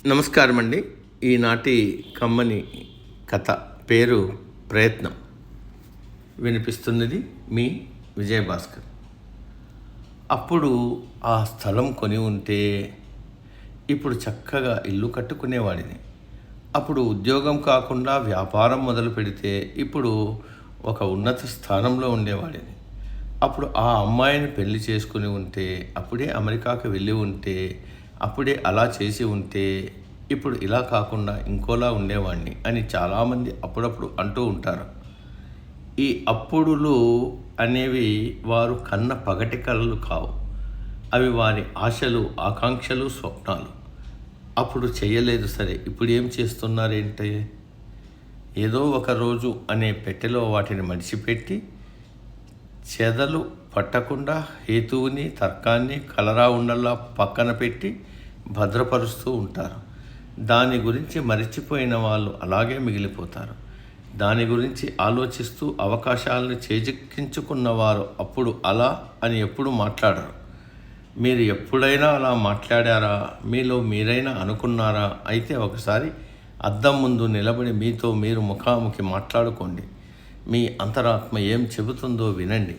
నమస్కారం అండి. ఈనాటి కమ్మని కథ పేరు ప్రయత్నం. వినిపిస్తున్నది మీ విజయభాస్కర్. అప్పుడు ఆ స్థలం కొని ఉంటే ఇప్పుడు చక్కగా ఇల్లు కట్టుకునేవాడిని. అప్పుడు ఉద్యోగం కాకుండా వ్యాపారం మొదలు పెడితే ఇప్పుడు ఒక ఉన్నత స్థానంలో ఉండేవాడిని. అప్పుడు ఆ అమ్మాయిని పెళ్లి చేసుకుని ఉంటే, అప్పుడే అమెరికాకు వెళ్ళి ఉంటే, అప్పుడే అలా చేసి ఉంటే ఇప్పుడు ఇలా కాకుండా ఇంకోలా ఉండేవాడిని అని చాలామంది అప్పుడప్పుడు అంటూ ఉంటారు. ఈ అప్పుడులు అనేవి వారు కన్న పగటి కలలు కావు. అవి వారి ఆశలు, ఆకాంక్షలు, స్వప్నాలు. అప్పుడు చేయలేదు సరే, ఇప్పుడు ఏం చేస్తున్నారేంటే, ఏదో ఒక రోజు అనే పెట్టెలో వాటిని మడిచిపెట్టి చెదలు పట్టకుండా హేతువుని, తర్కాన్ని కలరా ఉండల్లా పక్కన పెట్టి భద్రపరుస్తూ ఉంటారు. దాని గురించి మరిచిపోయిన వాళ్ళు అలాగే మిగిలిపోతారు. దాని గురించి ఆలోచిస్తూ అవకాశాలను చేజిక్కించుకున్నవారు అప్పుడు అలా అని ఎప్పుడు మాట్లాడరు. మీరు ఎప్పుడైనా అలా మాట్లాడారా? మీలో మీరైనా అనుకున్నారా? అయితే ఒకసారి అద్దం ముందు నిలబడి మీతో మీరు ముఖాముఖి మాట్లాడుకోండి. మీ అంతరాత్మ ఏం చెబుతుందో వినండి.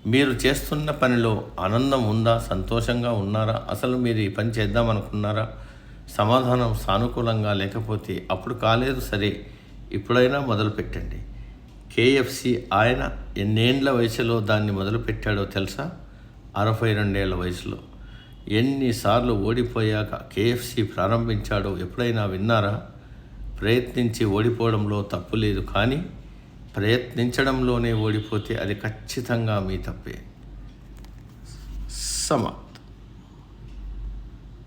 మీరు చేస్తున్న పనిలో ఆనందం ఉందా? సంతోషంగా ఉన్నారా? అసలు మీరు ఈ పని చేద్దామనుకున్నారా? సమాధానం సానుకూలంగా లేకపోతే అప్పుడు కాలేదు సరే, ఇప్పుడైనా మొదలు పెట్టండి. కేఎఫ్సి ఆయన ఎన్నేండ్ల వయసులో దాన్ని మొదలుపెట్టాడో తెలుసా? 62 ఏళ్ల వయసులో. ఎన్నిసార్లు ఓడిపోయాక కేఎఫ్సి ప్రారంభించాడో ఎప్పుడైనా విన్నారా? ప్రయత్నించి ఓడిపోవడంలో తప్పు లేదు, కానీ ప్రయత్నించడంలోనే ఓడిపోతే అది ఖచ్చితంగా మీ తప్పే. సమ